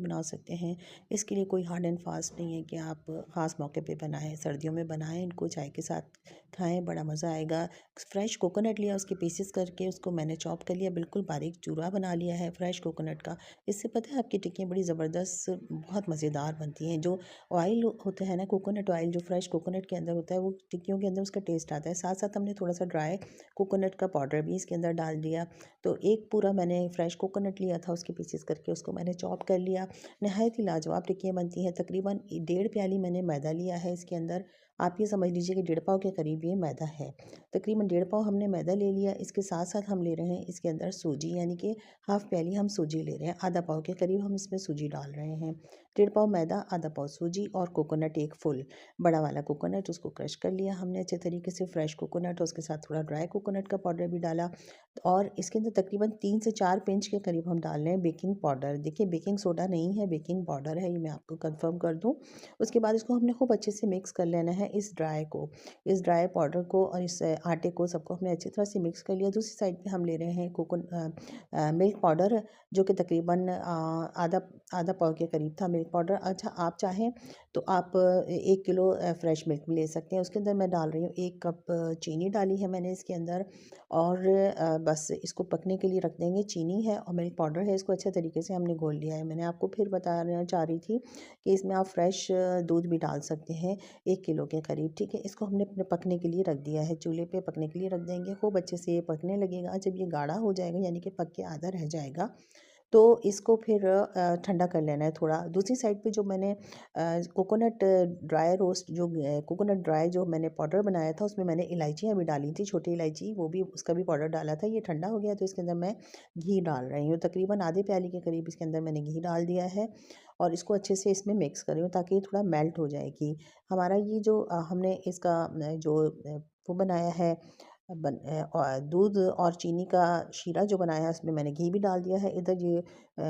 भी बना सकते हैं। इसके लिए कोई हार्ड एंड फास्ट नहीं है कि आप ख़ास मौके पे बनाएं, सर्दियों में बनाएं, इनको चाय के साथ खाएं, बड़ा मज़ा आएगा। फ्रेश कोकोनट लिया, उसके पीसेस करके उसको मैंने चॉप कर लिया, बिल्कुल बारीक चूरा बना लिया है फ्रेश कोकोनट का। इससे पता है आपकी टिक्कियाँ बड़ी ज़बरदस्त बहुत मज़ेदार बनती हैं। जो ऑयल होता है ना, कोकोनट ऑयल जो फ्रेश कोकोनट के अंदर होता है, वो टिक्कियों के अंदर उसका टेस्ट आता है। साथ साथ हमने थोड़ा सा ड्राई कोकोनट का पाउडर भी इसके अंदर डाल दिया। तो एक पूरा मैंने फ्रेश कोकोनट लिया था, उसके पीसेस करके उसको मैंने चॉप कर लिया। नहायत ही लाजवाब टिक्कियाँ बनती हैं। तकरीबन 1.5 प्याली मैंने मैदा लिया है इसके अंदर। आप ये समझ लीजिए कि 1.5 पाव के करीब ये मैदा है। तकरीबन 1.5 पाव हमने मैदा ले लिया। इसके साथ साथ हम ले रहे हैं इसके अंदर सूजी, यानी कि हाफ़ प्याली हम सूजी ले रहे हैं। आधा पाव के करीब हम इसमें सूजी डाल रहे हैं। 1.5 पाव मैदा, आधा पाव सूजी और कोकोनट एक फुल बड़ा वाला कोकोनट, उसको क्रश कर लिया हमने अच्छे तरीके से। फ्रेश कोकोनट, उसके साथ थोड़ा ड्राई कोकोनट का पाउडर भी डाला। और इसके अंदर तकरीबन 3 से 4 पिंच के करीब हम डाल रहे हैं बेकिंग पाउडर। देखिए बेकिंग सोडा नहीं है, बेकिंग पाउडर है, ये मैं आपको कंफर्म कर दूं। उसके बाद इसको हमने खूब अच्छे से मिक्स कर लेना है। इस ड्राई पाउडर को और इस आटे को सबको हमने अच्छी तरह से मिक्स कर लिया। दूसरी साइड पे हम ले रहे हैं मिल्क पाउडर, जो कि तकरीबन आधा आधा पाव के करीब था मिल्क पाउडर। अच्छा, आप चाहें तो आप 1 किलो फ्रेश मिल्क भी ले सकते हैं। उसके अंदर मैं डाल रही हूँ 1 कप चीनी डाली है मैंने इसके अंदर। और बस इसको पकने के लिए रख देंगे। चीनी है और मिल्क पाउडर है, इसको अच्छे तरीके से हमने घोल लिया है। मैंने आपको फिर बताना चाह रही थी कि इसमें आप फ्रेश दूध भी डाल सकते हैं 1 किलो के करीब। ठीक है, इसको हमने अपने पकने के लिए रख दिया है, चूल्हे पे पकने के लिए रख देंगे। खूब अच्छे से ये पकने लगेगा। जब ये गाढ़ा हो जाएगा, यानी कि पक के आधा रह जाएगा, तो इसको फिर ठंडा कर लेना है थोड़ा। दूसरी साइड पे जो मैंने कोकोनट ड्राई रोस्ट जो कोकोनट ड्राई जो मैंने पाउडर बनाया था, उसमें मैंने इलायचियाँ भी डाली थी, छोटी इलायची, वो भी उसका भी पाउडर डाला था। ये ठंडा हो गया तो इसके अंदर मैं घी डाल रही हूँ। तकरीबन आधे प्याली के करीब इसके अंदर मैंने घी डाल दिया है और इसको अच्छे से इसमें मिक्स कर रही हूँ ताकि ये थोड़ा मेल्ट हो जाए घी। हमारा ये जो हमने इसका वो बनाया है, दूध और चीनी का शीरा जो बनाया है, उसमें मैंने घी भी डाल दिया है। इधर ये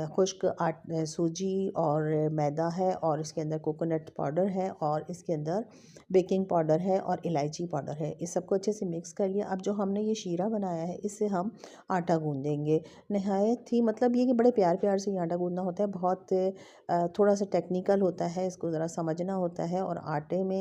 खुश्क सूजी और मैदा है और इसके अंदर कोकोनट पाउडर है और इसके अंदर बेकिंग पाउडर है और इलायची पाउडर है। इस सबको अच्छे से मिक्स कर लिया। अब जो हमने ये शीरा बनाया है, इससे हम आटा गूँधेंगे। नहायत ही मतलब ये कि बड़े प्यार प्यार से ये आटा गूँधना होता है। बहुत थोड़ा सा टेक्निकल होता है, इसको ज़रा समझना होता है। और आटे में